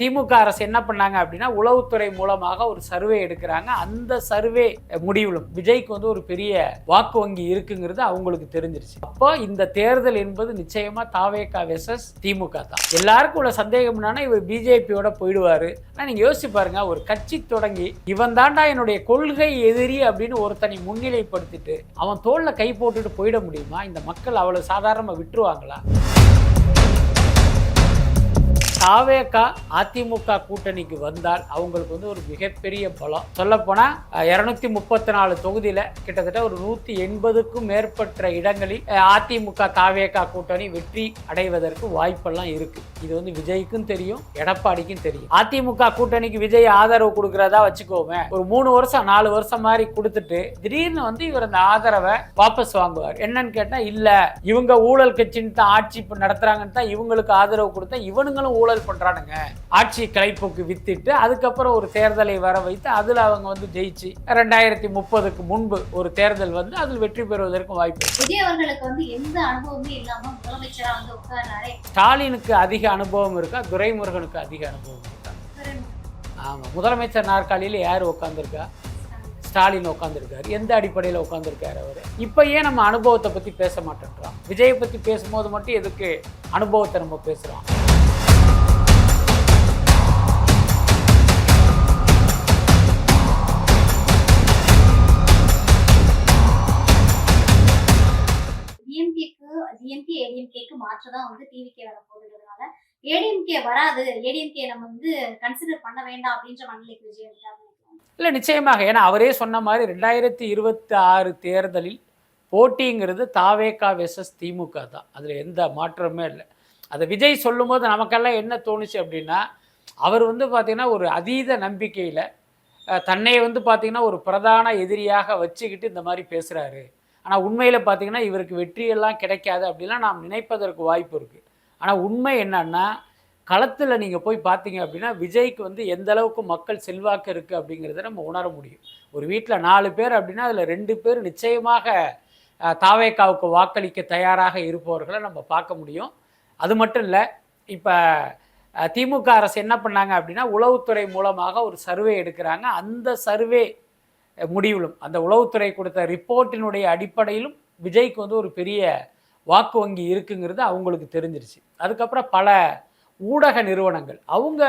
திமுக அரசு என்ன பண்ணாங்க அப்படின்னா உளவுத்துறை மூலமாக ஒரு சர்வே எடுக்கிறாங்க. அந்த சர்வே முடிவிலும் விஜய்க்கு வந்து ஒரு பெரிய வாக்கு வங்கி இருக்குங்கிறது அவங்களுக்கு தெரிஞ்சிருச்சு. அப்போ இந்த தேர்தல் என்பது நிச்சயமா தாவேகா வெர்சஸ் திமுக தான். எல்லாருக்கும் உள்ள சந்தேகம் என்னன்னா இவர் பிஜேபியோட போயிடுவாரு. ஆனா நீங்க யோசிச்சு பாருங்க, ஒரு கட்சி தொடங்கி இவன் தாண்டா என்னுடைய கொள்கை எதிரி அப்படின்னு ஒருத்தனை முன்னிலைப்படுத்திட்டு அவன் தோல்ல கை போட்டுட்டு போயிட முடியுமா? இந்த மக்கள் அவ்வளவு சாதாரணமா விட்டுருவாங்களா? தாவேகா அதிமுக கூட்டணிக்கு வந்தால் அவங்களுக்கு வந்து ஒரு மிகப்பெரிய பலம். சொல்லப்போனால் 234 தொகுதியில் கிட்டத்தட்ட ஒரு 180க்கும் மேற்பட்ட இடங்களில் அதிமுக தாவேகா கூட்டணி வெற்றி அடைவதற்கு வாய்ப்பெல்லாம் இருக்கு. இது வந்து விஜய்க்கும் தெரியும், எடப்பாடிக்கும் தெரியும். அதிமுக கூட்டணிக்கு விஜய் ஆதரவு கொடுக்கறதா வச்சுக்கோமே, ஒரு 3 வருஷம் 4 வருஷம் மாதிரி கொடுத்துட்டு திடீர்னு வந்து இவர் அந்த ஆதரவை வாபஸ் வாங்குவார். என்னன்னு கேட்டால் இல்ல இவங்க ஊழல் கட்சின்னு தான் ஆட்சி நடத்துறாங்கன்னு தான் இவங்களுக்கு ஆதரவு கொடுத்தா இவனுங்களும் ஊழல் பண்றானுங்க, ஆட்சி கலைப்புக்கு வித்திட்டு அதுக்கப்புறம் ஒரு தேர்தலை வர வைத்து அதுல அவங்க வந்து ஜெயிச்சு 2030க்கு முன்பு ஒரு தேர்தல் வந்து அதில் வெற்றி பெறுவதற்கு வாய்ப்பு. விஜய் அவர்களுக்கு வந்து எந்த அனுபவமே இல்லாம முதலமைச்சரா வந்து உட்கார்றாரே. ஸ்டாலினுக்கு அதிக அனுபவம் இருக்கா, துரைமுருகனுக்கு அதிக அனுபவம் இருக்கா? ஆமா, முதலமைச்சர் நாற்காலியில் யார் உட்கார்ந்துருக்கா? ஸ்டாலின் உட்காந்துருக்காரு. எந்த அடிப்படையில் உட்காந்துருக்காரு அவர்? இப்போ ஏன் நம்ம அனுபவத்தை பற்றி பேச மாட்டேன்றோம்? விஜயை பற்றி பேசும்போது மட்டும் எதுக்கு அனுபவத்தை நம்ம பேசுகிறோம்? டிஎம்கே ஏடிஎம்கேக்கு மாற்றதான் வந்து டிவிகே வர போகுதுனால ஏடிஎம்கே வராது, ஏடிஎம்கே நம்ம வந்து கன்சிடர் பண்ண வேண்டாம் அப்படின்ற மனநிலைக்கு விஜய் இருக்காங்க. இல்லை, நிச்சயமாக. ஏன்னா அவரே சொன்ன மாதிரி 2026 தேர்தலில் போட்டிங்கிறது தாவேகா வெர்சஸ் திமுக தான். அதில் எந்த மாற்றமே இல்லை. அதை விஜய் சொல்லும்போது நமக்கெல்லாம் என்ன தோணுச்சு அப்படின்னா, அவர் வந்து பார்த்திங்கன்னா ஒரு அதீத நம்பிக்கையில் தன்னை வந்து பார்த்திங்கன்னா ஒரு பிரதான எதிரியாக வச்சுக்கிட்டு இந்த மாதிரி பேசுகிறாரு. ஆனால் உண்மையில் பார்த்திங்கன்னா இவருக்கு வெற்றியெல்லாம் கிடைக்காது அப்படிலாம் நாம் நினைப்பதற்கு வாய்ப்பு இருக்குது. ஆனால் உண்மை என்னன்னா, களத்தில் நீங்கள் போய் பார்த்தீங்க அப்படின்னா விஜய்க்கு வந்து எந்த அளவுக்கு மக்கள் செல்வாக்கு இருக்குது அப்படிங்கிறத நம்ம உணர முடியும். ஒரு வீட்டில் 4 பேர் அப்படின்னா அதில் 2 பேர் நிச்சயமாக தாவேகாவுக்கு வாக்களிக்க தயாராக இருப்பவர்களை நம்ம பார்க்க முடியும். அது மட்டும் இல்லை, இப்போ திமுக அரசு என்ன பண்ணாங்க அப்படின்னா உளவுத்துறை மூலமாக ஒரு சர்வே எடுக்கிறாங்க. அந்த சர்வே முடிவிலும் அந்த உளவுத்துறை கொடுத்த ரிப்போர்ட்டினுடைய அடிப்படையிலும் விஜய்க்கு வந்து ஒரு பெரிய வாக்கு வங்கி இருக்குங்கிறது அவங்களுக்கு தெரிஞ்சிருச்சு. அதுக்கப்புறம் பல ஊடக நிறுவனங்கள் அவங்க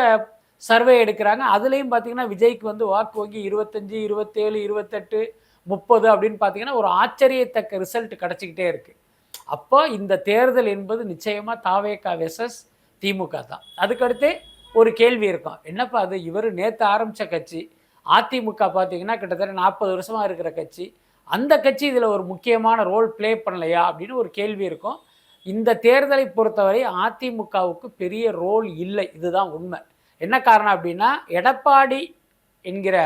சர்வே எடுக்கிறாங்க. அதுலேயும் பார்த்தீங்கன்னா விஜய்க்கு வந்து வாக்கு வங்கி 25, 27, 28, 30 அப்படின்னு பார்த்தீங்கன்னா ஒரு ஆச்சரியத்தக்க ரிசல்ட் கிடச்சிக்கிட்டே இருக்குது. அப்போ இந்த தேர்தல் என்பது நிச்சயமாக தாவேகா வெர்சஸ் திமுக தான். அதுக்கடுத்து ஒரு கேள்வி இருக்கும், என்னப்பா அது இவர் நேற்று ஆரம்பித்த கட்சி அதிமுக பார்த்தீங்கன்னா கிட்டத்தட்ட 40 வருஷமாக இருக்கிற கட்சி, அந்த கட்சி இதில் ஒரு முக்கியமான ரோல் ப்ளே பண்ணலையா அப்படின்னு ஒரு கேள்வி இருக்கும். இந்த தேர்தலை பொறுத்தவரை அதிமுகவுக்கு பெரிய ரோல் இல்லை, இதுதான் உண்மை. என்ன காரணம் அப்படின்னா எடப்பாடி என்கிற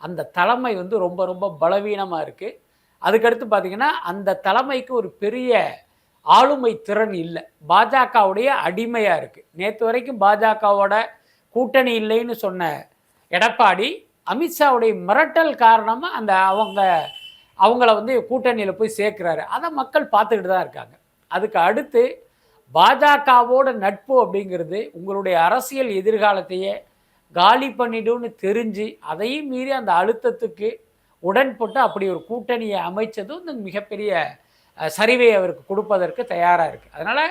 அந்த தலைமை வந்து ரொம்ப ரொம்ப பலவீனமாக இருக்குது. அதுக்கடுத்து பார்த்திங்கன்னா அந்த தலைமைக்கு ஒரு பெரிய ஆளுமை திறன் இல்லை, பாஜகவுடைய அடிமையாக இருக்குது. நேற்று வரைக்கும் பாஜகவோட கூட்டணி இல்லைன்னு சொன்ன எடப்பாடி அமித்ஷாவுடைய மிரட்டல் காரணமாக அந்த அவங்கள வந்து கூட்டணியில் போய் சேர்க்குறாரு. அதை மக்கள் பார்த்துக்கிட்டு தான் இருக்காங்க. அதுக்கு அடுத்து பாஜகவோட நட்பு அப்படிங்கிறது உங்களுடைய அரசியல் எதிர்காலத்தையே காலி பண்ணிடும்னு தெரிஞ்சு அதையும் மீறி அந்த அழுத்தத்துக்கு உடன்பட்டு அப்படி ஒரு கூட்டணியை அமைச்சதும் இந்த மிகப்பெரிய சரிவை அவருக்கு கொடுப்பதற்கு தயாராக இருக்குது. அதனால்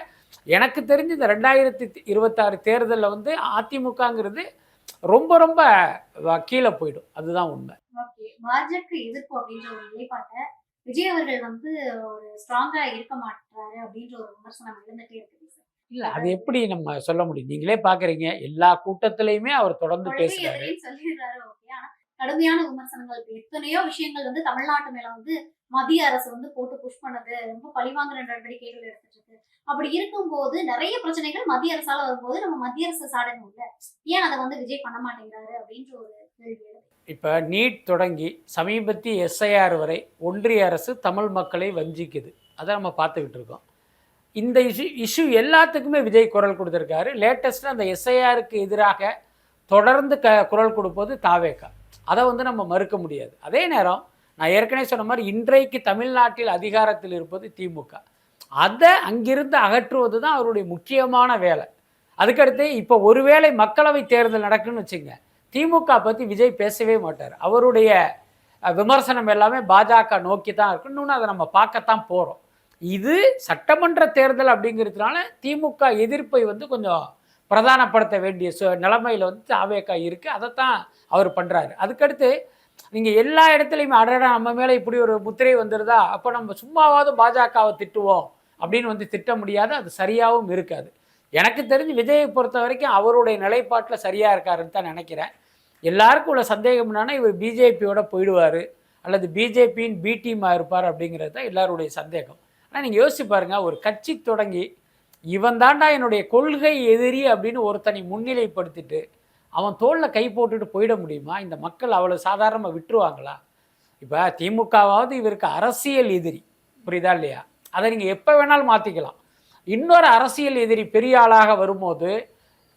எனக்கு தெரிஞ்சு இந்த 2026 தேர்தலில் வந்து அதிமுகங்கிறது ரொம்ப ரொம்ப கீழே போயிடும், அதுதான் உண்மை. பாஜக எதிர்ப்பு அப்படின்ற ஒரு நிலைப்பாட்டை விஜய் அவர்கள் வந்து ஒரு ஸ்ட்ராங்கா இருக்க மாட்டாரு அப்படின்ற ஒரு விமர்சனம் இருந்துட்டே இருக்குது. இல்ல, அது எப்படி நம்ம சொல்ல முடியும்? நீங்களே பாக்குறீங்க, எல்லா கூட்டத்திலையுமே அவர் தொடர்ந்து பேசுறாரு. சொல்லிடுறாரு, ஓகே. ஆனா கடுமையான விமர்சனங்கள், எத்தனையோ விஷயங்கள் வந்து தமிழ்நாட்டு மேல வந்து மத்திய அரசு வந்து போட்டு புஷ் பண்ணது, ரொம்ப பழிவாங்குற நடவடிக்கைகள் எடுத்துட்டு இருக்கு. அப்படி இருக்கும்போது நிறைய பிரச்சனைகள் மத்திய அரசால வரும்போது நம்ம மத்திய அரசு சாடணும் இல்ல, ஏன் அதை வந்து விஜய் பண்ண மாட்டேங்கிறாரு அப்படின்ற ஒரு கேள்வி. இப்போ நீட் தொடங்கி சமீபத்திய எஸ்ஐஆர் வரை ஒன்றிய அரசு தமிழ் மக்களை வஞ்சிக்குது, அதை நம்ம பார்த்துக்கிட்டு இருக்கோம். இந்த இஷ்யூ எல்லாத்துக்குமே விஜய் குரல் கொடுத்துருக்காரு. லேட்டஸ்ட்டாக அந்த எஸ்ஐஆருக்கு எதிராக தொடர்ந்து குரல் கொடுப்பது தாவேகா, அதை வந்து நம்ம மறுக்க முடியாது. அதே நேரம் நான் ஏற்கனவே சொன்ன மாதிரி இன்றைக்கு தமிழ்நாட்டில் அதிகாரத்தில் இருப்பது திமுக, அதை அங்கிருந்து அகற்றுவது தான் அவருடைய முக்கியமான வேலை. அதுக்கடுத்து இப்போ ஒருவேளை மக்களவை தேர்தல் நடக்குன்னு வச்சுங்க, திமுக பற்றி விஜய் பேசவே மாட்டார். அவருடைய விமர்சனம் எல்லாமே பாஜக நோக்கி தான் இருக்கும். இன்னொன்று அதை நம்ம பார்க்கத்தான் போகிறோம். இது சட்டமன்ற தேர்தல் அப்படிங்கிறதுனால திமுக எதிர்ப்பை வந்து கொஞ்சம் பிரதானப்படுத்த வேண்டிய நிலைமையில் வந்து தாவேகா இருக்குது. அதைத்தான் அவர் பண்ணுறாரு. அதுக்கடுத்து நீங்கள் எல்லா இடத்துலையுமே அடடா நம்ம மேலே இப்படி ஒரு முத்திரை வந்துடுதா, அப்போ நம்ம சும்மாவாவது பாஜகவை திட்டுவோம் அப்படின்னு வந்து திட்ட முடியாது. அது சரியாகவும் இருக்காது. எனக்கு தெரிஞ்சு விஜயை பொறுத்த வரைக்கும் அவருடைய நிலைப்பாட்டில் சரியாக இருக்காருன்னு தான் நினைக்கிறேன். எல்லாருக்கும் உள்ள சந்தேகம் என்னன்னா, இவர் பிஜேபியோட போயிடுவார் அல்லது பிஜேபியின் பி டீமாக இருப்பார் அப்படிங்கிறது தான் எல்லாருடைய சந்தேகம். ஆனால் நீங்கள் யோசிச்சு பாருங்கள், ஒரு கட்சி தொடங்கி இவன் தாண்டா என்னுடைய கொள்கை எதிரி அப்படின்னு ஒருத்தனை முன்னிலைப்படுத்திட்டு அவன் தோளில் கை போட்டுட்டு போயிட முடியுமா? இந்த மக்கள் அவ்வளோ சாதாரணமாக விட்டுருவாங்களா? இப்போ திமுகவாவது இவருக்கு அரசியல் எதிரி, புரியுதா இல்லையா? அதை நீங்கள் எப்போ வேணாலும் மாற்றிக்கலாம். இன்னொரு அரசியல் எதிரி பெரிய ஆளாக வரும்போது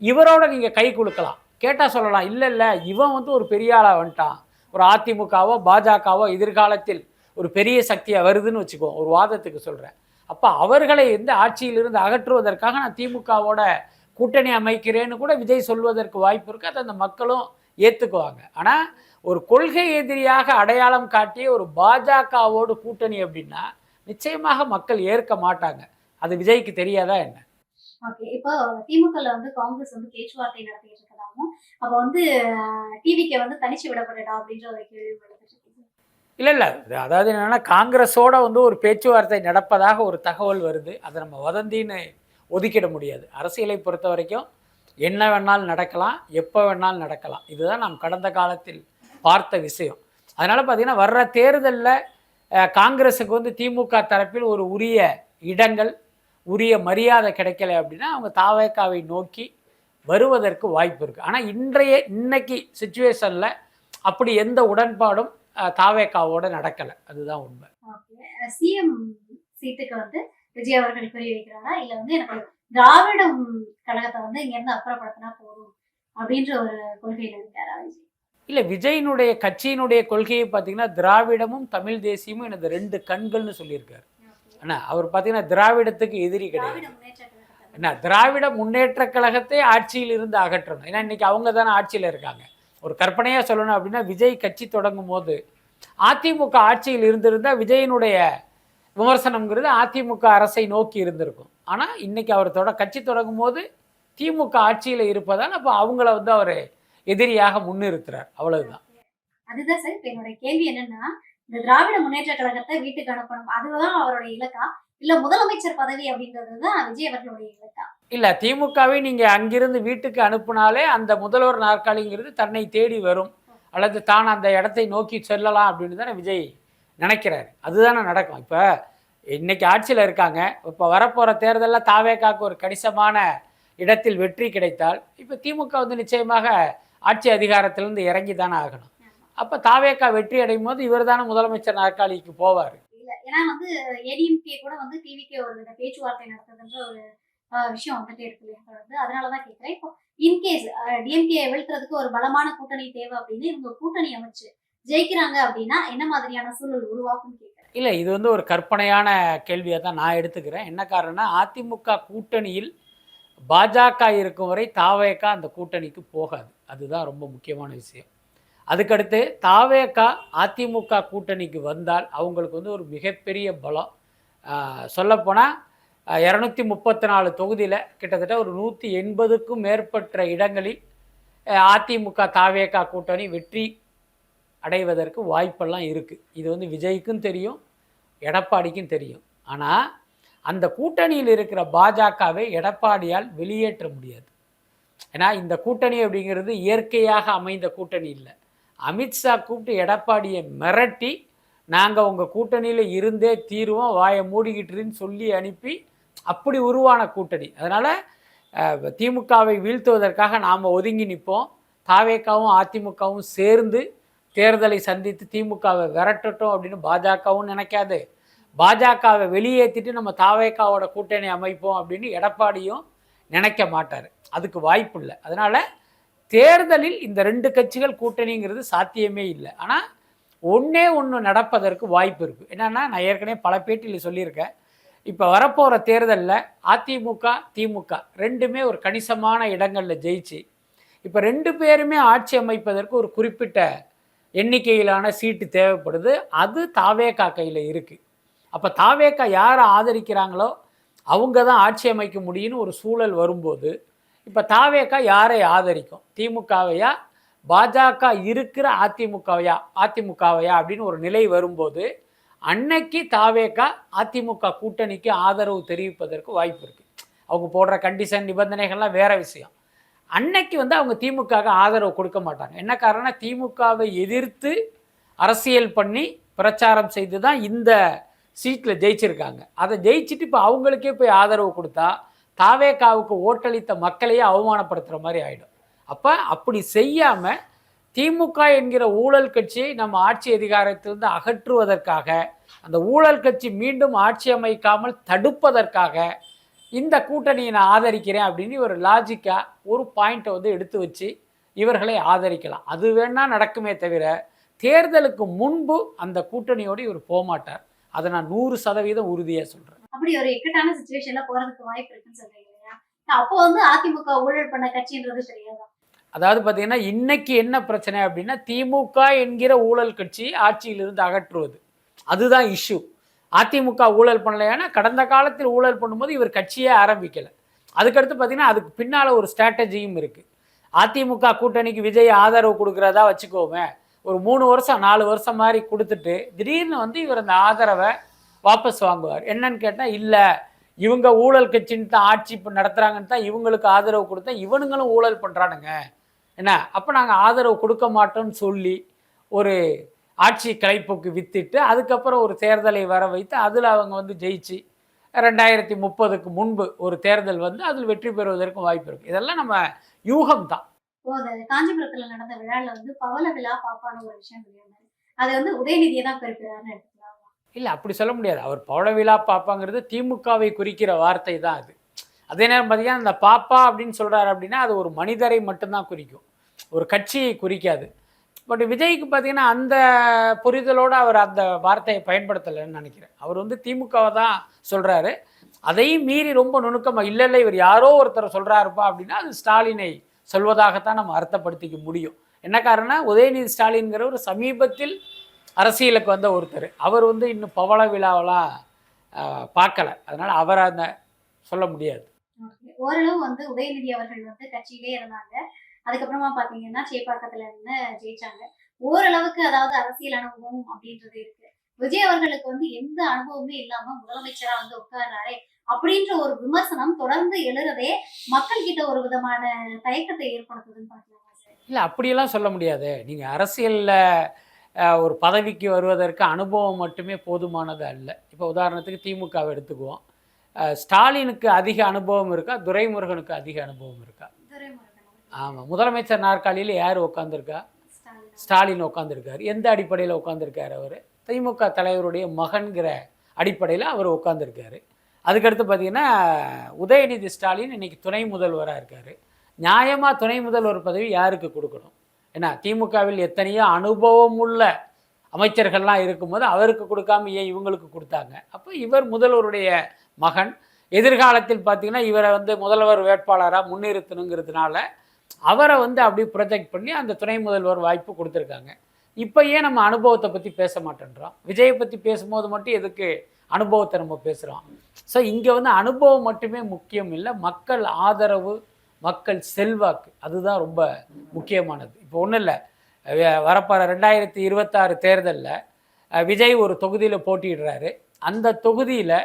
இவரோட நீங்கள் கை கொடுக்கலாம். கேட்டால் சொல்லலாம், இல்லை இல்லை இவன் வந்து ஒரு பெரிய ஆளாக வந்துட்டான், ஒரு அதிமுகவோ பாஜகவோ எதிர்காலத்தில் ஒரு பெரிய சக்தியாக வருதுன்னு வச்சுக்குவோம், ஒரு வாதத்துக்கு சொல்கிறேன். அப்போ அவர்களை எந்த ஆட்சியிலிருந்து அகற்றுவதற்காக நான் திமுகவோட கூட்டணி அமைக்கிறேன்னு கூட விஜய் சொல்வதற்கு வாய்ப்பு இருக்குது. அதை அந்த மக்களும் ஏற்றுக்குவாங்க. ஆனால் ஒரு கொள்கை எதிரியாக அடையாளம் காட்டிய ஒரு பாஜகவோடு கூட்டணி அப்படின்னா நிச்சயமாக மக்கள் ஏற்க மாட்டாங்க. அது விஜய்க்கு தெரியாதா என்ன? ஓகே. இப்போ திமுகல வந்து காங்கிரஸ் வந்து பேச்சுவார்த்தை நடத்திட்டு இருக்கதாகவும், அப்ப வந்து டிவிக்கு வந்து தனிச்சு விடப்படடா அப்படின்ற ஒரு கேள்வி எழுந்துட்டு இருக்கு. இல்லை அதாவது என்னென்னா, காங்கிரஸோட வந்து ஒரு பேச்சுவார்த்தை நடப்பதாக ஒரு தகவல் வருது. அதை நம்ம வதந்தின்னு ஒதுக்கிட முடியாது. அரசியலை பொறுத்த வரைக்கும் என்ன வேணாலும் நடக்கலாம், எப்போ வேணாலும் நடக்கலாம். இதுதான் நாம் கடந்த காலத்தில் பார்த்த விஷயம். அதனால் பார்த்திங்கன்னா வர்ற தேர்தலில் காங்கிரஸுக்கு வந்து திமுக தரப்பில் ஒரு உரிய இடங்கள், உரிய மரியாதை கிடைக்கல அப்படின்னா அவங்க தாவேக்காவை நோக்கி வருவதற்கு வாய்ப்பு இருக்குது. ஆனால் இன்னைக்கு சுச்சுவேஷனில் அப்படி எந்த உடன்பாடும் தாவேக்காவோட நடக்கலை. அதுதான் உண்மை. சிஎம் சீட்டுக்கு வந்து விஜய் அவர்கள் குறி வைக்கிறாரா, இல்லை வந்து எனக்கு திராவிடம் கழகத்தை வந்து இங்கேருந்து அப்புறப்படுத்தினா போதும் அப்படின்ற ஒரு கொள்கையில் இருக்காரா விஜய்? இல்லை, விஜயினுடைய கட்சியினுடைய கொள்கையை பார்த்தீங்கன்னா திராவிடமும் தமிழ் தேசியமும் எனது ரெண்டு கண்கள்னு சொல்லியிருக்காரு. ஆனால் அவர் பார்த்தீங்கன்னா திராவிடத்துக்கு எதிரி கிடையாது. என்ன, திராவிட முன்னேற்ற கழகத்தை ஆட்சியில் இருந்து அகற்றணும். ஏன்னா இன்றைக்கி அவங்க தானே ஆட்சியில் இருக்காங்க. ஒரு கற்பனையாக சொல்லணும் அப்படின்னா, விஜய் கட்சி தொடங்கும் போது அதிமுக ஆட்சியில் இருந்திருந்தால் விஜயினுடைய விமர்சனம்ங்கிறது அதிமுக அரசை நோக்கி இருந்திருக்கும். ஆனால் இன்றைக்கி அவர் கட்சி தொடங்கும் போது திமுக ஆட்சியில் இருப்பதால் அப்போ அவங்கள வந்து அவர் எதிரியாக முன்னிறுத்துறார். அவ்வளவுதான். அதுதான் சார் இப்போ என்னுடைய கேள்வி என்னன்னா, இந்த திராவிட முன்னேற்ற கழகத்தை வீட்டுக்கு அனுப்பணும், அதுதான் அவருடைய இலக்கா, இல்ல முதலமைச்சர் பதவி அப்படின்றது தான் விஜய் அவர்களுடைய இலக்கா? இல்ல, திமுகவை நீங்க அங்கிருந்து வீட்டுக்கு அனுப்புனாலே அந்த முதல்வர் நாற்காலிங்கிறது தன்னை தேடி வரும், அல்லது தான் அந்த இடத்தை நோக்கி செல்லலாம் அப்படின்னு தானே விஜய் நினைக்கிறாரு. அதுதானே நடக்கும். இப்போ இன்னைக்கு ஆட்சியில் இருக்காங்க, இப்போ வரப்போகிற தேர்தலில் தாவேக்காக்கு ஒரு கணிசமான இடத்தில் வெற்றி கிடைத்தால் இப்போ திமுக வந்து நிச்சயமாக ஆட்சி அதிகாரத்திலிருந்து இறங்கி தானே ஆகணும். அப்போ தாவேக்கா வெற்றி அடையும் போது இவர் தானே முதலமைச்சர் நாற்காலிக்கு போவார். இல்லை, ஏன்னா வந்து ஏடிஎம்கே கூட வந்து டிவிக்கே ஒரு பேச்சுவார்த்தை நடத்துதுன்ற ஒரு விஷயம் வந்துட்டே இருக்கு தொடர்ந்து. அதனாலதான் கேட்குறேன். இப்போ இன்கேஸ் டிஎம்கே வீழ்த்துறதுக்கு ஒரு பலமான கூட்டணி தேவை அப்படின்னு இவங்க கூட்டணி அமைச்சு ஜெயிக்கிறாங்க அப்படின்னா என்ன மாதிரியான சூழல் உருவாக்கும் கேட்குறேன். இல்லை, இது வந்து ஒரு கற்பனையான கேள்வியை தான் நான் எடுத்துக்கிறேன். என்ன காரணம்னா, அதிமுக கூட்டணியில் பாஜக இருக்கும் வரை தாவேக்கா அந்த கூட்டணிக்கு போகாது. அதுதான் ரொம்ப முக்கியமான விஷயம். அதுக்கடுத்து தாவேக்கா அதிமுக கூட்டணிக்கு வந்தால் அவங்களுக்கு வந்து ஒரு மிகப்பெரிய பலம். சொல்லப்போனால் 234 தொகுதியில் கிட்டத்தட்ட ஒரு 180க்கும் மேற்பட்ட இடங்களில் அதிமுக தாவேக்கா கூட்டணி வெற்றி அடைவதற்கு வாய்ப்பெல்லாம் இருக்குது. இது வந்து விஜய்க்கும் தெரியும், எடப்பாடிக்கும் தெரியும். ஆனால் அந்த கூட்டணியில் இருக்கிற பாஜகவை எடப்பாடியால் வெளியேற்ற முடியாது. ஏன்னா இந்த கூட்டணி அப்படிங்கிறது இயற்கையாக அமைந்த கூட்டணி இல்லை. அமித்ஷா கூப்பிட்டு எடப்பாடியை மிரட்டி நாங்கள் உங்கள் கூட்டணியில் இருந்தே தீர்வோம், வாயை மூடிக்கிட்டுருன்னு சொல்லி அனுப்பி அப்படி உருவான கூட்டணி. அதனால் திமுகவை வீழ்த்துவதற்காக நாம் ஒதுங்கி நிற்போம், தாவேக்காவும் அதிமுகவும் சேர்ந்து தேர்தலை சந்தித்து திமுகவை விரட்டட்டும் அப்படின்னு பாஜகவும் நினைக்காது, பாஜகவை வெளியேற்றிட்டு நம்ம தாவேக்காவோட கூட்டணி அமைப்போம் அப்படின்னு எடப்பாடியும் நினைக்க மாட்டார். அதுக்கு வாய்ப்பு இல்லை. அதனால் தேர்தலில் இந்த ரெண்டு கட்சிகள் கூட்டணிங்கிறது சாத்தியமே இல்லை. ஆனால் ஒன்று நடப்பதற்கு வாய்ப்பு இருக்குது. என்னென்னா, நான் ஏற்கனவே பல பேட்டியில் சொல்லியிருக்கேன், இப்போ வரப்போகிற தேர்தலில் அதிமுக திமுக ரெண்டுமே ஒரு கணிசமான இடங்களில் ஜெயிச்சு இப்போ ரெண்டு பேருமே ஆட்சி அமைப்பதற்கு ஒரு குறிப்பிட்ட எண்ணிக்கையிலான சீட்டு தேவைப்படுது. அது தாவேகா கையில் இருக்குது. அப்போ தாவேகா யாரை ஆதரிக்கிறாங்களோ அவங்க தான் ஆட்சி அமைக்க முடியும்னு ஒரு சூழல் வரும்போது இப்போ தாவேகா யாரை ஆதரிக்கும்? திமுகவையா, பாஜக இருக்கிற அதிமுகவையா அப்படின்னு ஒரு நிலை வரும்போது அன்னைக்கு தாவேகா அதிமுக கூட்டணிக்கு ஆதரவு தெரிவிப்பதற்கு வாய்ப்பு இருக்குது. அவங்க போடுற கண்டிஷன் நிபந்தனைகள்லாம் வேற விஷயம். அன்னைக்கு அவங்க திமுகவுக்கு ஆதரவு கொடுக்க மாட்டாங்க. என்ன காரணம்? திமுகவை எதிர்த்து அரசியல் பண்ணி பிரச்சாரம் செய்து தான் இந்த சீட்டில் ஜெயிச்சிருக்காங்க. அதை ஜெயிச்சுட்டு இப்போ அவங்களுக்கே போய் ஆதரவு கொடுத்தா தாவேகாவுக்கு ஓட்டளித்த மக்களையே அவமானப்படுத்துகிற மாதிரி ஆகிடும். அப்போ அப்படி செய்யாமல் திமுக என்கிற ஊழல் கட்சியை நம்ம ஆட்சி அதிகாரத்திலிருந்து அகற்றுவதற்காக, அந்த ஊழல் கட்சி மீண்டும் ஆட்சி அமைக்காமல் தடுப்பதற்காக இந்த கூட்டணியை நான் ஆதரிக்கிறேன் அப்படின்னு ஒரு லாஜிக்காக ஒரு பாயிண்ட்டை எடுத்து வச்சு இவர்களை ஆதரிக்கலாம். அது வேணால் நடக்குமே தவிர தேர்தலுக்கு முன்பு அந்த கூட்டணியோடு இவர் போகமாட்டார். அதை நான் 100% உறுதியாக சொல்கிறேன். அப்படி ஒரு இக்கட்டான சிச்சுவேஷன்ல போறதுக்கு வாய்ப்பு இருக்குன்னு சொல்றீங்க இல்லையா? அப்போ அதிமுக ஊழல் பண்ண கட்சின்றது தெரியாதா? அதாவது பார்த்தீங்கன்னா இன்னைக்கு என்ன பிரச்சனை அப்படின்னா திமுக என்கிற ஊழல் கட்சி ஆட்சியிலிருந்து அகற்றுவது, அதுதான் இஷ்யூ. அதிமுக ஊழல் பண்ணலைன்னா கடந்த காலத்தில் ஊழல் பண்ணும்போது இவர் கட்சியே ஆரம்பிக்கலை. அதுக்கடுத்து பார்த்தீங்கன்னா அதுக்கு பின்னால் ஒரு ஸ்ட்ராட்டஜியும் இருக்குது. அதிமுக கூட்டணிக்கு விஜய் ஆதரவு கொடுக்குறதா வச்சுக்கோமே, ஒரு 3 வருஷம் 4 வருஷம் மாதிரி கொடுத்துட்டு திடீர்னு இவர் அந்த ஆதரவை வாபஸ் வாங்குவார். என்னன்னு கேட்டால், இல்லை இவங்க ஊழல் கட்சின்னு தான் ஆட்சி இப்போ நடத்துகிறாங்கன்னு தான் இவங்களுக்கு ஆதரவு கொடுத்தா இவனுங்களும் ஊழல் பண்ணுறானுங்க என்ன, அப்போ நாங்கள் ஆதரவு கொடுக்க மாட்டோம்னு சொல்லி ஒரு ஆட்சி கலைப்புக்கு வித்திட்டு அதுக்கப்புறம் ஒரு தேர்தலை வர வைத்து அதில் அவங்க ஜெயிச்சு 2030க்கு முன்பு ஒரு தேர்தல் அதில் வெற்றி பெறுவதற்கும் வாய்ப்பு இருக்குது. இதெல்லாம் நம்ம யூகம் தான். காஞ்சிபுரத்துல நடந்த விழாவில் பவள விழா பாப்பான ஒரு விஷயம் சொல்லியிருந்தாரு. அது உதயநிதியை தான் பெறுகிறாருன்னு எடுத்துக்கலாம். இல்லை, அப்படி சொல்ல முடியாது. அவர் பவள விழா பாப்பாங்கிறது திமுகவை குறிக்கிற வார்த்தை தான் அது. அதே நேரம் பார்த்தீங்கன்னா இந்த பாப்பா அப்படின்னு சொல்கிறாரு அப்படின்னா அது ஒரு மனிதரை மட்டும்தான் குறிக்கும், ஒரு கட்சியை குறிக்காது. பட் விஜய்க்கு பார்த்தீங்கன்னா அந்த புரிதலோடு அவர் அந்த வார்த்தையை பயன்படுத்தலைன்னு நினைக்கிறேன். அவர் திமுகவை தான் சொல்கிறாரு. அதையும் மீறி ரொம்ப நுணுக்கமாக இல்லை இவர் யாரோ ஒருத்தர் சொல்கிறாருப்பா அப்படின்னா அது ஸ்டாலினை சொல்வதாகத்தான் நம்ம அர்த்தப்படுத்திக்க முடியும். என்ன காரணம்? உதயநிதி ஸ்டாலின்கிற ஒரு சமீபத்தில் அரசியலுக்கு வந்த ஒருத்தர். அவர் இன்னும் பவள விழாவெல்லாம் பார்க்கலை. அதனால் அவரை அந்த சொல்ல முடியாது. ஓரளவு உதயநிதி அவர்கள் கட்சியிலே இருந்தாங்க. அதுக்கப்புறமா பாத்தீங்கன்னா சேப்பாக்கத்துல இருந்து ஜெயிச்சாங்க. ஓரளவுக்கு அதாவது அரசியல் அனுபவம் அப்படின்றது இருக்கு. விஜய் அவர்களுக்கு எந்த அனுபவமே இல்லாம முதலமைச்சரா உட்கார்றாரே அப்படின்ற ஒரு விமர்சனம் தொடர்ந்து எழுறதே மக்கள் கிட்ட ஒரு விதமான தயக்கத்தை ஏற்படுத்துதுன்னு பாக்கலாம். இல்லை, அப்படியெல்லாம் சொல்ல முடியாது. நீங்கள் அரசியலில் ஒரு பதவிக்கு வருவதற்கு அனுபவம் மட்டுமே போதுமானது அல்ல. இப்போ உதாரணத்துக்கு திமுகவை எடுத்துக்குவோம். ஸ்டாலினுக்கு அதிக அனுபவம் இருக்கா, துரைமுருகனுக்கு அதிக அனுபவம் இருக்கா? ஆமாம், முதலமைச்சர் நாற்காலியில் யார் உட்காந்துருக்கா? ஸ்டாலின் உட்காந்துருக்காரு. எந்த அடிப்படையில் உட்காந்துருக்காரு? அவர் திமுக தலைவருடைய மகன்கிற அடிப்படையில் அவர் உட்காந்துருக்காரு. அதுக்கடுத்து பார்த்திங்கன்னா உதயநிதி ஸ்டாலின் இன்றைக்கி துணை முதல்வராக இருக்கார். நியாயமாக துணை முதல்வர் பதவி யாருக்கு கொடுக்கணும்? ஏன்னா திமுகவில் எத்தனையோ அனுபவம் உள்ள அமைச்சர்கள்லாம் இருக்கும்போது அவருக்கு கொடுக்காம ஏன் இவங்களுக்கு கொடுத்தாங்க? அப்போ இவர் முதல்வருடைய மகன். எதிர்காலத்தில் பார்த்திங்கன்னா இவரை முதல்வர் வேட்பாளராக முன்னிறுத்தணுங்கிறதுனால அவரை அப்படி ப்ரொஜெக்ட் பண்ணி அந்த துணை முதல்வர் வாய்ப்பு கொடுத்துருக்காங்க. இப்போ ஏன் நம்ம அனுபவத்தை பற்றி பேச மாட்டேன்றோம்? விஜயை பற்றி பேசும்போது மட்டும் எதுக்கு அனுபவத்தை நம்ம பேசுகிறோம்? ஸோ இங்கே அனுபவம் மட்டுமே முக்கியம் இல்லை, மக்கள் ஆதரவு, மக்கள் செல்வாக்கு, அதுதான் ரொம்ப முக்கியமானது. இப்போ ஒன்றும் இல்லை, வரப்போகிற 2026 தேர்தலில் விஜய் ஒரு தொகுதியில் போட்டிடுறாரு. அந்த தொகுதியில்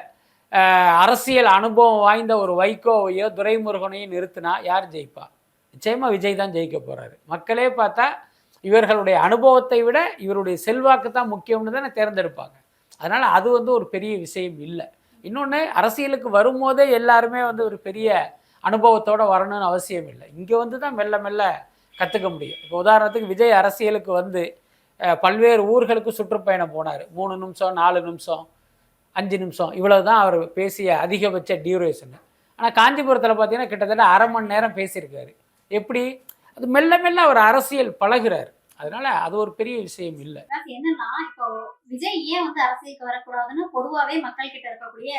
அரசியல் அனுபவம் வாய்ந்த ஒரு வைகோவையோ துரைமுருகனையோ நிறுத்தினா யார் ஜெயிப்பா? நிச்சயமாக விஜய் தான் ஜெயிக்க போகிறாரு. மக்களே பார்த்தா இவர்களுடைய அனுபவத்தை விட இவருடைய செல்வாக்கு தான் முக்கியம்னு தானே தேர்ந்தெடுப்பாங்க. அதனால் அது ஒரு பெரிய விஷயம் இல்லை. இன்னொன்று, அரசியலுக்கு வரும்போதே எல்லாருமே ஒரு பெரிய அனுபவத்தோடு வரணும்னு அவசியம் இல்லை. இங்கே தான் மெல்ல மெல்ல கற்றுக்க முடியும். இப்போ உதாரணத்துக்கு விஜய் அரசியலுக்கு பல்வேறு ஊர்களுக்கு சுற்றுப்பயணம் போனார். 3 நிமிஷம் 4 நிமிஷம் 5 நிமிஷம் இவ்வளோ தான் அவர் பேசிய அதிகபட்ச டியூரேஷன். ஆனால் காஞ்சிபுரத்தில் பார்த்தீங்கன்னா கிட்டத்தட்ட அரை மணி நேரம் பேசியிருக்காரு. எப்படி? அது மெல்ல மெல்ல அவர் அரசியல் பழகுறாரு. அதனால அது ஒரு பெரிய விஷயம் இல்லை. என்னன்னா இப்போ விஜய் ஏன் அரசியலுக்கு வரக்கூடாதுன்னு பொதுவாகவே மக்கள் கிட்ட இருக்கக்கூடிய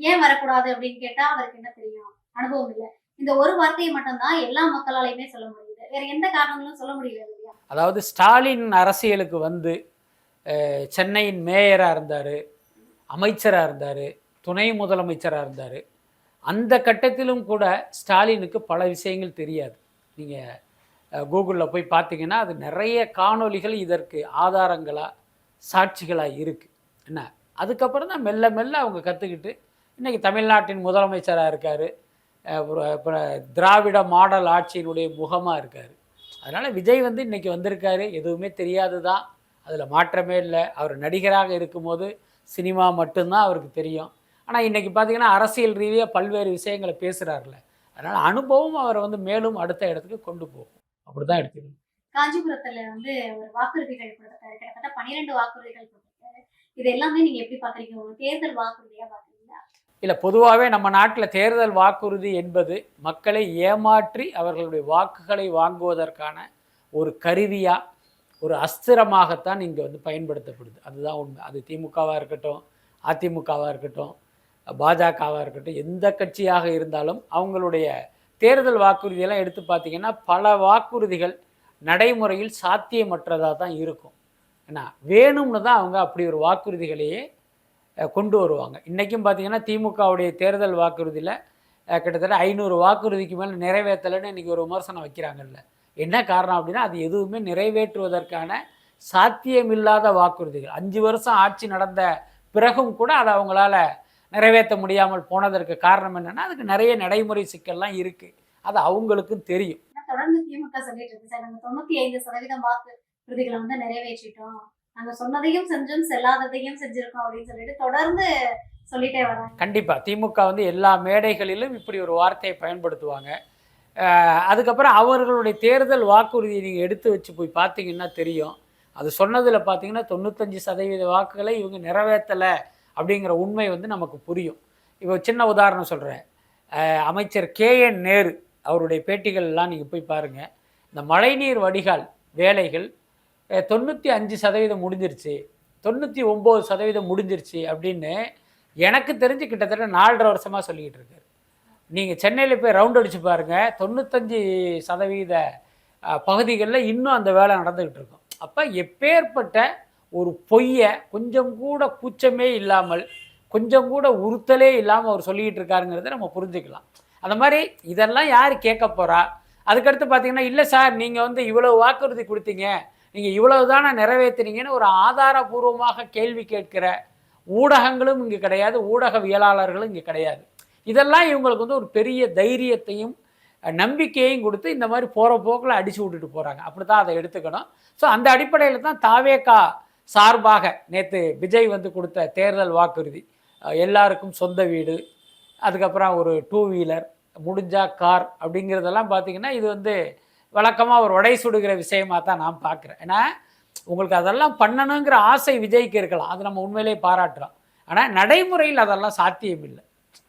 ஏன் வரக்கூடாது அப்படின்னு கேட்டா அவருக்கு என்ன தெரியும், அனுபவம் இல்ல. இந்த ஒரு வார்த்தையை மட்டும்தான் எல்லா மக்களாலையுமே சொல்ல முடியுது. வேற எந்த காரணங்களும் சொல்ல முடியல இல்லையா? அதாவது ஸ்டாலின் அரசியலுக்கு வந்து சென்னையின் மேயராக இருந்தார், அமைச்சராக இருந்தார், துணை முதலமைச்சராக இருந்தார். அந்த கட்டத்திலும் கூட ஸ்டாலினுக்கு பல விஷயங்கள் தெரியாது. நீங்கள் கூகுளில் போய் பார்த்தீங்கன்னா அது நிறைய காணொளிகள் இதற்கு ஆதாரங்களாக சாட்சிகளாக இருக்குது. என்ன அதுக்கப்புறம் தான் மெல்ல மெல்ல அவங்க கற்றுக்கிட்டு இன்றைக்கி தமிழ்நாட்டின் முதலமைச்சராக இருக்கார், திராவிட மாடல் ஆட்சியினுடைய முகமாக இருக்கார். அதனால் விஜய் வந்து இன்றைக்கி வந்திருக்காரு, எதுவுமே தெரியாது தான், அதில் மாற்றமே இல்லை. அவர் நடிகராக இருக்கும்போது சினிமா மட்டும்தான் அவருக்கு தெரியும். ஆனால் இன்றைக்கி பார்த்தீங்கன்னா அரசியல் ரீதியாக பல்வேறு விஷயங்களை பேசுகிறார்ல, அதனால் அனுபவம் அவரை வந்து மேலும் அடுத்த இடத்துக்கு கொண்டு போகும். அப்படி தான் எடுத்துக்கணும். காஞ்சிபுரத்துல வந்து ஒரு வாக்குறுதிகள் கொடுத்திருக்காரு. கிட்டத்தட்ட 12 வாக்குறுதிகள் கொடுத்திருக்காரு. இது எல்லாமே நீங்க எப்படி பாக்குறீங்க? ஒரு தேர்தல் வாக்குறுதியா பாக்குறீங்களா? இல்லை, பொதுவாகவே நம்ம நாட்டில் தேர்தல் வாக்குறுதி என்பது மக்களை ஏமாற்றி அவர்களுடைய வாக்குகளை வாங்குவதற்கான ஒரு கருவியாக, ஒரு அஸ்திரமாகத்தான் இங்கே வந்து பயன்படுத்தப்படுது. அதுதான் உண்மை. அது திமுகவாக இருக்கட்டும், அதிமுகவாக இருக்கட்டும், பாஜகவாக இருக்கட்டும், எந்த கட்சியாக இருந்தாலும் அவங்களுடைய தேர்தல் வாக்குறுதியெல்லாம் எடுத்து பார்த்திங்கன்னா பல வாக்குறுதிகள் நடைமுறையில் சாத்தியமற்றதாக தான் இருக்கும். ஏன்னா வேணும்னு தான் அவங்க அப்படி ஒரு வாக்குறுதிகளையே கொண்டு வருவாங்க. இன்றைக்கும் பார்த்திங்கன்னா திமுகவுடைய தேர்தல் வாக்குறுதியில் கிட்டத்தட்ட 500 வாக்குறுதிக்கு மேலே நிறைவேற்றலைன்னு இன்றைக்கி ஒரு விமர்சனம் வைக்கிறாங்கல்ல. என்ன காரணம் அப்படின்னா அது எதுவுமே நிறைவேற்றுவதற்கான சாத்தியமில்லாத வாக்குறுதிகள். 5 வருஷம் ஆட்சி நடந்த பிறகும் கூட அதை அவங்களால நிறைவேற்ற முடியாமல் போனதற்கு காரணம் என்னென்னா அதுக்கு நிறைய நடைமுறை சிக்கல்லாம் இருக்குது. அது அவங்களுக்கும் தெரியும். தொடர்ந்து திமுக சொல்லிட்டு இருக்கு சார், நாங்கள் 95% வாக்குறுதிகளை வந்து நிறைவேற்றிட்டோம், நாங்கள் சொன்னதையும் செஞ்சோம், செல்லாததையும் செஞ்சிருக்கோம் அப்படின்னு சொல்லிட்டு தொடர்ந்து சொல்லிட்டே வராங்க. கண்டிப்பாக திமுக வந்து எல்லா மேடைகளிலும் இப்படி ஒரு வார்த்தையை பயன்படுத்துவாங்க. அதுக்கப்புறம் அவர்களுடைய தேர்தல் வாக்குறுதியை நீங்கள் எடுத்து வச்சு போய் பார்த்தீங்கன்னா தெரியும். அது சொன்னதில் பார்த்தீங்கன்னா 95% வாக்குகளை இவங்க நிறைவேற்றலை அப்படிங்கிற உண்மை வந்து நமக்கு புரியும். இப்போ சின்ன உதாரணம் சொல்கிறேன். அமைச்சர் KN நேரு அவருடைய பேட்டிகள்லாம் நீங்கள் போய் பாருங்கள். இந்த மழைநீர் வடிகால் வேலைகள் 95% முடிஞ்சிருச்சு, 99% முடிஞ்சிருச்சு அப்படின்னு எனக்கு தெரிஞ்சு கிட்டத்தட்ட 4.5 வருஷமாக சொல்லிக்கிட்டு இருக்காரு. நீங்கள் சென்னையில் போய் ரவுண்ட் அடித்து பாருங்கள், 95% பகுதிகளில் இன்னும் அந்த வேலை நடந்துக்கிட்டு இருக்கும். அப்போ எப்பேற்பட்ட ஒரு பொய்யை கொஞ்சம் கூட கூச்சமே இல்லாமல், கொஞ்சம் கூட உறுத்தலே இல்லாமல் அவர் சொல்லிக்கிட்டு இருக்காருங்கிறத நம்ம புரிஞ்சுக்கலாம். அந்த மாதிரி இதெல்லாம் யார் கேட்க போகிறா? அதுக்கடுத்து பார்த்தீங்கன்னா, இல்லை சார் நீங்கள் வந்து இவ்வளவு வாக்குறுதி கொடுத்தீங்க, நீங்கள் இவ்வளவு தானே நிறைவேற்றினீங்கன்னு ஒரு ஆதாரபூர்வமாக கேள்வி கேட்கிற ஊடகங்களும் இங்கே கிடையாது, ஊடகவியலாளர்களும் இங்கே கிடையாது. இதெல்லாம் இவங்களுக்கு வந்து ஒரு பெரிய தைரியத்தையும் நம்பிக்கையையும் கொடுத்து இந்த மாதிரி போகிற போக்கில் அடித்து விட்டுட்டு போகிறாங்க. அப்படி தான் அதை எடுத்துக்கணும். ஸோ அந்த அடிப்படையில் தான் தாவேகா சார்பாக நேற்று விஜய் வந்து கொடுத்த தேர்தல் வாக்குறுதி, எல்லாருக்கும் சொந்த வீடு, அதுக்கப்புறம் ஒரு 2 வீலர், முடிஞ்சால் கார் அப்படிங்கிறதெல்லாம் பார்த்திங்கன்னா இது வந்து வழக்கமாக ஒரு உடை சுடுகிற விஷயமாக தான் நான் பார்க்குறேன். ஏன்னா உங்களுக்கு அதெல்லாம் பண்ணணுங்கிற ஆசை விஜய்க்கு இருக்கலாம், அது நம்ம உண்மையிலே பாராட்டுறோம். ஆனால் நடைமுறையில் அதெல்லாம் சாத்தியம் இல்லை.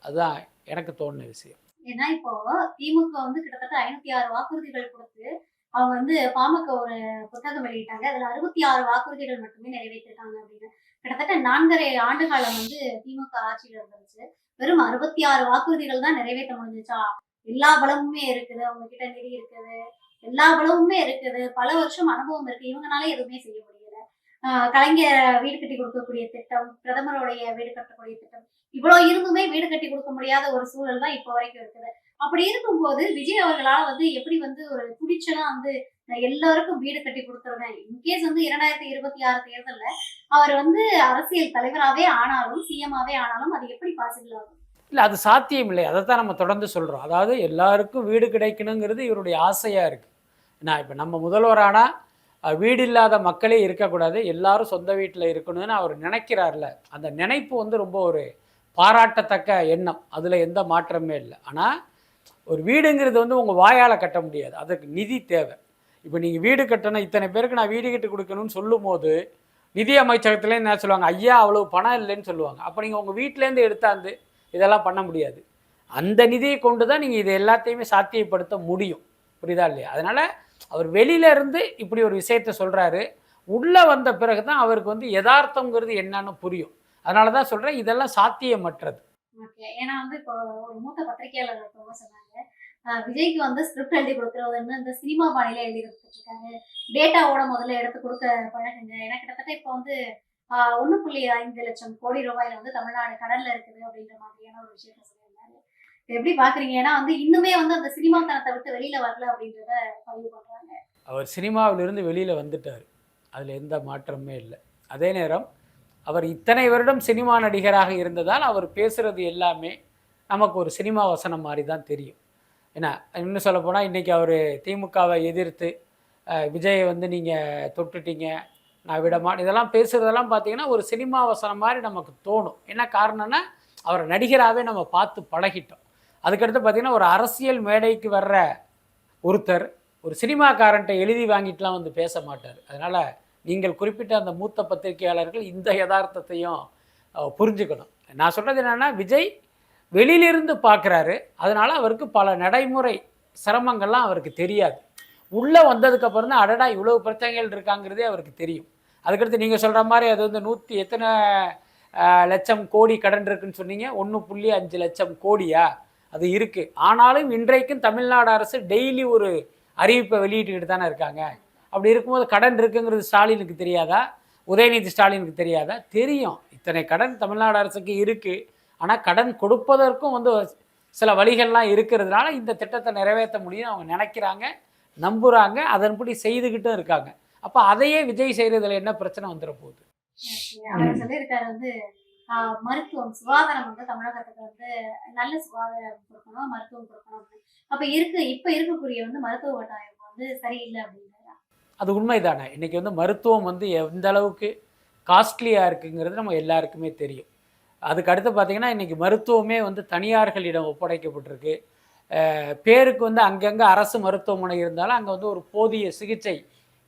அதுதான் எனக்கு தோணுன விஷயம். ஏன்னா இப்போ திமுக வந்து கிட்டத்தட்ட 506 வாக்குறுதிகள் கொடுத்து அவங்க வந்து பாமக ஒரு புத்தகம் வெளியிட்டாங்க. அதுல 66 வாக்குறுதிகள் மட்டுமே நிறைவேற்றிட்டாங்க அப்படின்னு. கிட்டத்தட்ட 4.5 ஆண்டு காலம் வந்து திமுக ஆட்சியில் இருந்துச்சு. வெறும் 66 வாக்குறுதிகள் தான் நிறைவேற்ற முடிஞ்சிச்சா? எல்லா பலமுமே இருக்குது, அவங்க கிட்ட நிதி இருக்குது, எல்லா பலமுமே இருக்குது, பல வருஷம் அனுபவம் இருக்கு, இவங்கனால எதுவுமே செய்ய முடியல. கலைஞர் வீடு கட்டி கொடுக்கக்கூடிய திட்டம், பிரதமருடைய வீடு கட்டக்கூடிய திட்டம், இவ்வளவு இருந்துமே வீடு கட்டி கொடுக்க முடியாத ஒரு சூழல் தான் இப்போ வரைக்கும் இருக்குது. அப்படி இருக்கும்போது விஜய் அவர்களால வந்து எப்படி வந்து ஒரு துணிச்சலா வந்து நான் எல்லாருக்கும் வீடு கட்டி கொடுத்துருவேன், இன்கேஸ் வந்து 2026 தேர்தல்ல அவர் வந்து அரசியல் தலைவராகவே ஆனாலும், சிஎம்மாவே ஆனாலும் அது எப்படி பாசிபிள் ஆகும்? இல்லை, அது சாத்தியம் இல்லை. அதை தான் நம்ம தொடர்ந்து சொல்கிறோம். அதாவது எல்லாருக்கும் வீடு கிடைக்கணுங்கிறது இவருடைய ஆசையாக இருக்குது. நான் இப்போ நம்ம முதல்வரானா வீடு இல்லாத மக்களே இருக்கக்கூடாது, எல்லாரும் சொந்த வீட்டில் இருக்கணும்னு அவர் நினைக்கிறார்ல, அந்த நினைப்பு வந்து ரொம்ப ஒரு பாராட்டத்தக்க எண்ணம், அதில் எந்த மாற்றமே இல்லை. ஆனால் ஒரு வீடுங்கிறது வந்து உங்கள் வாயால் கட்ட முடியாது, அதுக்கு நிதி தேவை. இப்போ நீங்கள் வீடு கட்டணும், இத்தனை பேருக்கு நான் வீடு கட்டி கொடுக்கணும்னு சொல்லும் போது நிதி அமைச்சகத்துலேருந்து என்ன சொல்லுவாங்க, ஐயா அவ்வளோ பணம் இல்லைன்னு சொல்லுவாங்க. அப்போ நீங்கள் உங்கள் வீட்டிலேருந்து எடுத்தாந்து இதெல்லாம் பண்ண முடியாது. அந்த நிதியை கொண்டு தான் நீங்கள் இது எல்லாத்தையுமே சாத்தியப்படுத்த முடியும். புரியுதா இல்லையா? அதனால் அவர் வெளியிலேருந்து இப்படி ஒரு விஷயத்த சொல்கிறாரு, உள்ளே வந்த பிறகு தான் அவருக்கு வந்து யதார்த்தங்கிறது என்னன்னு புரியும். அதனால தான் சொல்கிறேன், இதெல்லாம் சாத்தியமற்றது. ஓகே. ஏன்னா வந்து இப்போ ஒரு மூத்த பத்திரிகையாளர் ஒருத்தவங்க சொன்னாங்க. விஜய்க்கு வந்து ஸ்கிரிப்ட் எழுதி குடுக்குறது வந்து இந்த சினிமா பாணியில எழுதி குடுத்துட்டு இருக்காங்க. டேட்டாவோட முதல்ல எடுத்து குடுக்க பழகுங்க. ஏன்னா கிட்டத்தட்ட இப்போ வந்து 1,5 லட்சம் கோடி ரூபாயில வந்து தமிழ்நாடு கடன்ல இருக்குது அப்படின்ற மாதிரியான ஒரு விஷயத்த சொல்லியிருந்தாரு. இத எப்படி பார்க்குறீங்க? ஏன்னா வந்து இன்னுமே வந்து அந்த சினிமாத்தனத்த விட்டு வெளியில வரல அப்படின்றத பதிவு பண்றாங்க. அவர் சினிமாவிலிருந்து வெளியில் வந்துட்டார். அதில் எந்த மாற்றமே இல்லை. அதே நேரம் அவர் இத்தனை வருடம் சினிமா நடிகராக இருந்ததால் அவர் பேசுகிறது எல்லாமே நமக்கு ஒரு சினிமா வசனம் மாதிரி தான் தெரியும். ஏன்னா இன்னும் சொல்லப்போனால் இன்றைக்கி அவர் திமுகவை எதிர்த்து விஜயை வந்து நீங்கள் தொட்டுட்டீங்க, நான் விடமாட்டேன், இதெல்லாம் பேசுகிறதெல்லாம் பார்த்தீங்கன்னா ஒரு சினிமா வசனம் மாதிரி நமக்கு தோணும். என்ன காரணம்னா அவரை நடிகராகவே நம்ம பார்த்து பழகிட்டோம். அதுக்கடுத்து பார்த்திங்கன்னா ஒரு அரசியல் மேடைக்கு வர்ற ஒருத்தர் ஒரு சினிமாக்காரன்ட்ட எழுதி வாங்கிட்டுலாம் வந்து பேச மாட்டார். அதனால் நீங்கள் குறிப்பிட்ட அந்த மூத்த பத்திரிகையாளர்கள் இந்த யதார்த்தத்தையும் புரிஞ்சுக்கணும். நான் சொல்கிறது என்னென்னா, விஜய் வெளியிலிருந்து பார்க்குறாரு, அதனால் அவருக்கு பல நடைமுறை சிரமங்கள்லாம் அவருக்கு தெரியாது. உள்ளே வந்ததுக்கப்புறம் தான் அடடா இவ்வளோ பிரச்சனைகள் இருக்காங்கிறதே அவருக்கு தெரியும். அதுக்கடுத்து நீங்கள் சொல்கிற மாதிரி அது வந்து 100 எத்தனை லட்சம் கோடி கடன் இருக்குன்னு சொன்னீங்க, 1.5 லட்சம் கோடியா அது இருக்குது. ஆனாலும் இன்றைக்கும் தமிழ்நாடு அரசு டெய்லி ஒரு அறிவிப்பை வெளியிட்டுக்கிட்டு தானே இருக்காங்க. அப்படி இருக்கும்போது கடன் இருக்குங்கிறது ஸ்டாலினுக்கு தெரியாதா? உதயநிதி ஸ்டாலினுக்கு தெரியாதா? தெரியும். இத்தனை கடன் தமிழ்நாடு அரசுக்கு இருக்குது. ஆனால் கடன் கொடுப்பதற்கும் வந்து சில வழிகள்லாம் இருக்கிறதுனால இந்த திட்டத்தை நிறைவேற்ற முடியும்னு அவங்க நினைக்கிறாங்க, நம்புகிறாங்க, அதன்படி செய்துக்கிட்டும் இருக்காங்க. அப்போ அதையே விஜய் செய்கிறதுல என்ன பிரச்சனை வந்துட போகுது? அவர் சொல்லியிருக்காரு வந்து மருத்துவம், சுகாதாரம் வந்து தமிழகத்துக்கு வந்து நல்ல சுகாதாரம் கொடுக்கணும், மருத்துவம் கொடுக்கணும் அப்படின்னு. அப்ப இப்ப இருக்கக்கூடிய வந்து மருத்துவ கட்டாயம் வந்து சரியில்லை அப்படிங்கிறாரா? அது உண்மைதானே. இன்றைக்கி வந்து மருத்துவம் வந்து எந்த அளவுக்கு காஸ்ட்லியாக இருக்குங்கிறது நம்ம எல்லாருக்குமே தெரியும். அதுக்கு அடுத்து பார்த்திங்கன்னா இன்றைக்கி மருத்துவமே வந்து தனியார்களிடம் ஒப்படைக்கப்பட்டிருக்கு. பேருக்கு வந்து அங்கங்கே அரசு மருத்துவமனை இருந்தாலும் அங்கே வந்து ஒரு போதிய சிகிச்சை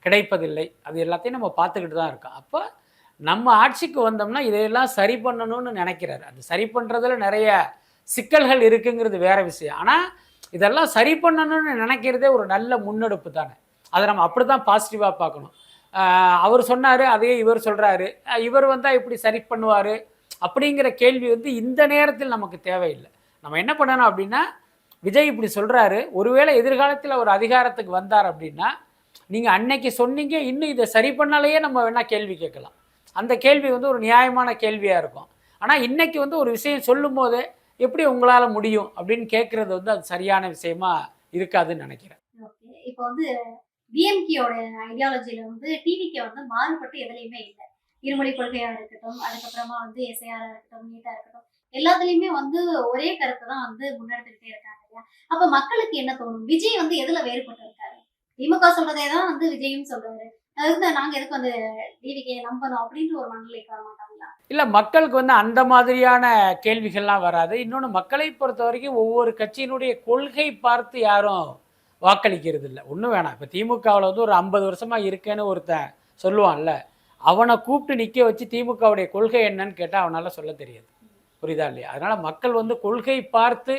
கிடைப்பதில்லை. அது எல்லாத்தையும் நம்ம பார்த்துக்கிட்டு தான் இருக்கோம். அப்போ நம்ம ஆட்சிக்கு வந்தோம்னா இதையெல்லாம் சரி பண்ணணும்னு நினைக்கிறாரு. அது சரி பண்ணுறதுல நிறைய சிக்கல்கள் இருக்குங்கிறது வேறு விஷயம். ஆனால் இதெல்லாம் சரி பண்ணணும்னு நினைக்கிறதே ஒரு நல்ல முன்னெடுப்பு தானே. அதை நம்ம அப்படி தான் பாசிட்டிவாக பார்க்கணும். அவர் சொன்னார், அதையே இவர் சொல்கிறாரு, இவர் வந்தால் இப்படி சரி பண்ணுவார் அப்படிங்கிற கேள்வி வந்து இந்த நேரத்தில் நமக்கு தேவையில்லை. நம்ம என்ன பண்ணணும் அப்படின்னா, விஜய் இப்படி சொல்கிறாரு, ஒருவேளை எதிர்காலத்தில் ஒரு அதிகாரத்துக்கு வந்தார் அப்படின்னா, நீங்கள் அன்னைக்கு சொன்னீங்க, இன்னும் இதை சரி பண்ணலையே நம்ம வேணால் கேள்வி கேட்கலாம். அந்த கேள்வி வந்து ஒரு நியாயமான கேள்வியாக இருக்கும். ஆனால் இன்றைக்கி வந்து ஒரு விஷயம் சொல்லும் போது எப்படி உங்களால் முடியும் அப்படின்னு கேட்குறது வந்து அது சரியான விஷயமா இருக்காதுன்னு நினைக்கிறேன். ஓகே. இப்போ வந்து டிஎம்கேயோட ஐடியாலஜியில வந்து டிவிகே வந்து மாறுபட்டு எதுலையுமே இல்லை. இருமொழி கொள்கையா இருக்கட்டும், அதுக்கப்புறமா வந்து எஸ்ஐஆரா இருக்கட்டும், நீட்டா இருக்கட்டும், எல்லாத்துலயுமே வந்து ஒரே கருத்தை தான் வந்து முன்னெடுத்துக்கிட்டே இருக்காங்க இல்லையா? அப்ப மக்களுக்கு என்ன தோணும்? விஜய் வந்து எதுல வேறுபட்டு இருக்காரு? திமுக சொல்றதே தான் வந்து விஜயும் சொல்றாரு. அதுக்கு நாங்க எதுக்கு வந்து டிவிகே நம்பணும் அப்படின்ற ஒரு மனநிலைக்கு வர மாட்டாங்களா? இல்லை, மக்களுக்கு வந்து அந்த மாதிரியான கேள்விகள்லாம் வராது. இன்னொன்று, மக்களை பொறுத்த வரைக்கும் ஒவ்வொரு கட்சியினுடைய கொள்கை பார்த்து யாரும் வாக்களிக்கிறது இல்லை. ஒன்றும் வேணாம். இப்போ திமுகவில் வந்து ஒரு 50 வருஷமாக இருக்கேன்னு ஒருத்தன் சொல்லுவான்ல, அவனை கூப்பிட்டு நிற்க வச்சு திமுகவுடைய கொள்கை என்னன்னு கேட்டால் அவனால் சொல்ல தெரியாது. புரியுதா இல்லையா? அதனால் மக்கள் வந்து கொள்கை பார்த்து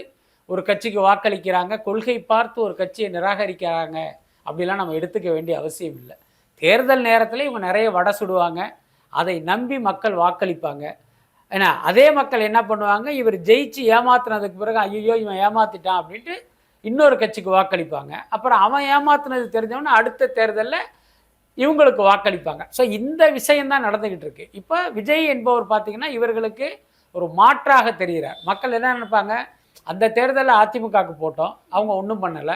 ஒரு கட்சிக்கு வாக்களிக்கிறாங்க, கொள்கை பார்த்து ஒரு கட்சியை நிராகரிக்கிறாங்க அப்படிலாம் நம்ம எடுத்துக்க வேண்டிய அவசியம் இல்லை. தேர்தல் நேரத்தில் இவங்க நிறைய வடை சுடுவாங்க, அதை நம்பி மக்கள் வாக்களிப்பாங்க. ஏன்னா அதே மக்கள் என்ன பண்ணுவாங்க, இவர் ஜெயிச்சு ஏமாத்துனதுக்கு பிறகு ஐயோ இவன் ஏமாத்திட்டான் அப்படின்ட்டு இன்னொரு கட்சிக்கு வாக்களிப்பாங்க. அப்புறம் அவன் ஏமாத்துனது தெரிஞ்சவொன்னே அடுத்த தேர்தலில் இவங்களுக்கு வாக்களிப்பாங்க. ஸோ இந்த விஷயந்தான் நடந்துக்கிட்டு இருக்கு. இப்போ விஜய் என்பவர் பார்த்திங்கன்னா இவர்களுக்கு ஒரு மாற்றாக தெரிகிறார். மக்கள் என்ன நினைப்பாங்க, அந்த தேர்தலில் அதிமுகவுக்கு போட்டோம், அவங்க ஒன்றும் பண்ணலை,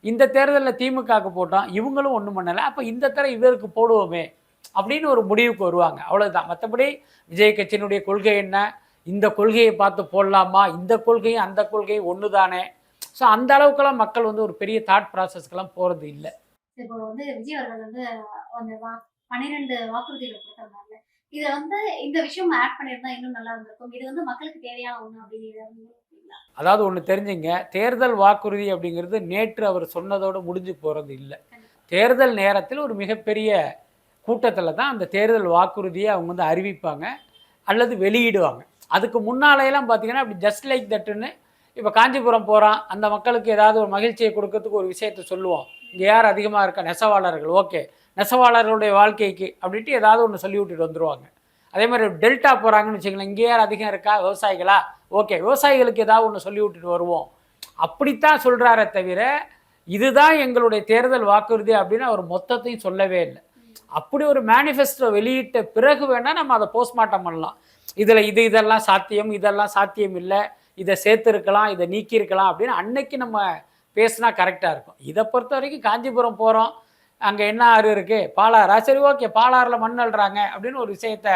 இந்த தேர்தலில் திமுகவுக்கு போட்டோம், இவங்களும் ஒன்றும் பண்ணலை, அப்போ இந்த தடவை இவருக்கு போடுவோமே அப்படின்னு ஒரு முடிவுக்கு வருவாங்க. அவ்வளோதான். மற்றபடி விஜய் கட்சியினுடைய கொள்கை என்ன, இந்த கொள்கையை பார்த்து போடலாமா, இந்த கொள்கையும் அந்த கொள்கையும் ஒன்று தானே. ஸோ அந்த அளவுக்குலாம் மக்கள் வந்து ஒரு பெரிய தாட் ப்ராசஸ்க்கெல்லாம் போகிறது இல்லை. இப்போ வந்து விஜய் அவர்கள் வந்து அந்த 12 வாக்குறுதிகள் கொடுத்திருந்தாங்க. இதை வந்து இந்த விஷயம் ஆட் பண்ணியிருந்தா இன்னும் நல்லா இருந்திருக்கும். இது வந்து மக்களுக்கு தேவையான ஒன்று அப்படின்னு. அதாவது ஒன்று தெரிஞ்சுங்க, தேர்தல் வாக்குறுதி அப்படிங்கிறது நேற்று அவர் சொன்னதோடு முடிஞ்சு போகிறது இல்லை. தேர்தல் நேரத்தில் ஒரு மிகப்பெரிய கூட்டத்தில் தான் அந்த தேர்தல் வாக்குறுதியை அவங்க வந்து அறிவிப்பாங்க அல்லது வெளியிடுவாங்க. அதுக்கு முன்னாலேயெல்லாம் பார்த்தீங்கன்னா அப்படி ஜஸ்ட் லைக் தட்டுன்னு, இப்போ காஞ்சிபுரம் போகிறான், அந்த மக்களுக்கு ஏதாவது ஒரு மகிழ்ச்சியை கொடுக்கறதுக்கு ஒரு விஷயத்தை சொல்லுவோம், இங்கே யார் அதிகமாக இருக்கா, நெசவாளர்கள், ஓகே நெசவாளர்களுடைய வாழ்க்கைக்கு அப்படின்ட்டு ஏதாவது ஒன்று சொல்லி விட்டுட்டு வந்துடுவாங்க. அதே மாதிரி டெல்டா போகிறாங்கன்னு வச்சுக்கலாம், இங்கே யார் அதிகம் இருக்கா, விவசாயிகளா, ஓகே விவசாயிகளுக்கு ஏதாவது ஒன்று சொல்லி விட்டுட்டு வருவோம் அப்படித்தான் சொல்கிறாரே தவிர இதுதான் எங்களுடைய தேர்தல் வாக்குறுதி அப்படின்னு அவர் மொத்தத்தையும் சொல்லவே இல்லை. அப்படி ஒரு மேனிஃபெஸ்டோ வெளியிட்ட பிறகு வேணால் நம்ம அதை போஸ்ட்மார்ட்டம் பண்ணலாம். இதில் இதெல்லாம் சாத்தியம், இதெல்லாம் சாத்தியம் இல்லை, இதை சேர்த்துருக்கலாம், இதை நீக்கியிருக்கலாம் அப்படின்னு அன்னைக்கு நம்ம பேசினா கரெக்டாக இருக்கும். இதை பொறுத்த வரைக்கும் காஞ்சிபுரம் போகிறோம், அங்கே என்ன ஆறு இருக்குது, பாலாறா, சரி ஓகே பாலாறில் மண் அள்ளுறாங்க அப்படின்னு ஒரு விஷயத்த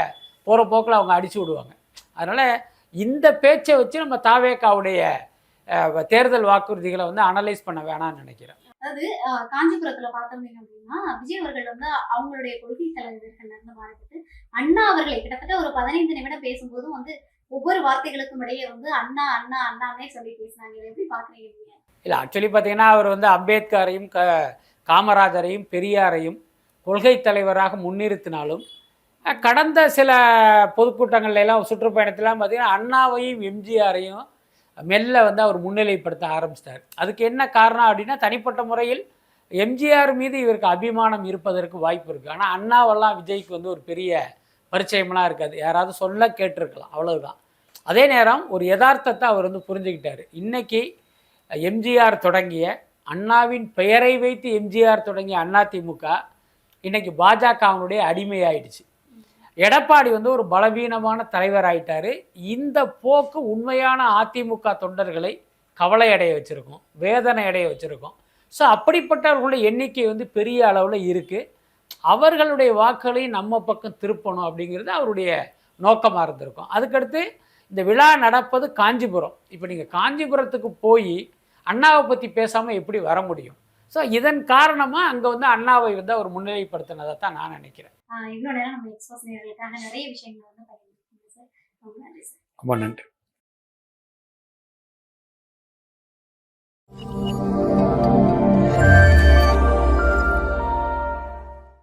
போகிற போக்கில் அவங்க அடிச்சு விடுவாங்க. அதனால் இந்த பேச்சை வச்சு நம்ம தாவேக்காவுடைய தேர்தல் வாக்குறுதிகளை வந்து அனலைஸ் பண்ண வேணாம்னு நினைக்கிறேன். அதாவது காஞ்சிபுரத்துல பார்த்தோம் அப்படின்னா விஜய் அவர்கள் வந்து அவங்களுடைய கொள்கை தலைவர்கள் இருந்து மாறிட்டு அண்ணா அவர்களை கிட்டத்தட்ட ஒரு 15 நிமிடம் பேசும்போதும் வந்து ஒவ்வொரு வார்த்தைகளுக்கும் இடையே வந்து அண்ணா அண்ணா அண்ணானே சொல்லி பேசினாங்க. இதை எப்படி பாக்குறீங்க? இல்லை ஆக்சுவலி பார்த்தீங்கன்னா அவர் வந்து அம்பேத்கரையும் காமராஜரையும் பெரியாரையும் கொள்கை தலைவராக முன்னிறுத்தினாலும் கடந்த சில பொதுக்கூட்டங்கள்ல எல்லாம் சுற்றுப்பயணத்திலாம் பார்த்தீங்கன்னா அண்ணாவையும் எம்ஜிஆரையும் மெல்ல வந்து அவர் முன்னிலைப்படுத்த ஆரம்பிச்சிட்டார். அதுக்கு என்ன காரணம் அப்படின்னா தனிப்பட்ட முறையில் எம்ஜிஆர் மீது இவருக்கு அபிமானம் இருப்பதற்கு வாய்ப்பு இருக்குது. ஆனால் அண்ணாவெல்லாம் விஜய்க்கு வந்து ஒரு பெரிய பரிச்சயமெல்லாம் இருக்காது, யாராவது சொல்ல கேட்டிருக்கலாம், அவ்வளவுதான். அதே நேரம் ஒரு யதார்த்தத்தை அவர் வந்து புரிஞ்சுக்கிட்டார். இன்னைக்கு எம்ஜிஆர் தொடங்கிய அண்ணாவின் பெயரை வைத்து எம்ஜிஆர் தொடங்கிய அதிமுக இன்னைக்கு பாஜகவினுடைய அடிமையாயிடுச்சு. எடப்பாடி வந்து ஒரு பலவீனமான தலைவர் ஆயிட்டாரு. இந்த போக்கு உண்மையான அதிமுக தொண்டர்களை கவலை அடைய வச்சிருக்கோம், வேதனை அடைய வச்சிருக்கோம். ஸோ அப்படிப்பட்டவர்களுடைய எண்ணிக்கை வந்து பெரிய அளவில் இருக்குது. அவர்களுடைய வாக்குகளையும் நம்ம பக்கம் திருப்பணும் அப்படிங்கிறது அவருடைய நோக்கமாக இருந்திருக்கும். அதுக்கடுத்து இந்த விழா நடப்பது காஞ்சிபுரம். இப்போ நீங்கள் காஞ்சிபுரத்துக்கு போய் அண்ணாவை பற்றி பேசாமல் எப்படி வர முடியும்? ஸோ இதன் காரணமாக அங்கே வந்து அண்ணாவை வந்து அவர் முன்னிலைப்படுத்தினதை தான் நான் நினைக்கிறேன். இவ்வளோ நேரம் நம்ம எக்ஸ்போஸ் நேயர்களுக்காக நிறைய விஷயங்கள் வந்து பகிர்ந்துருக்கீங்க சார். ரொம்ப நன்றி சார். ரொம்ப நன்றி.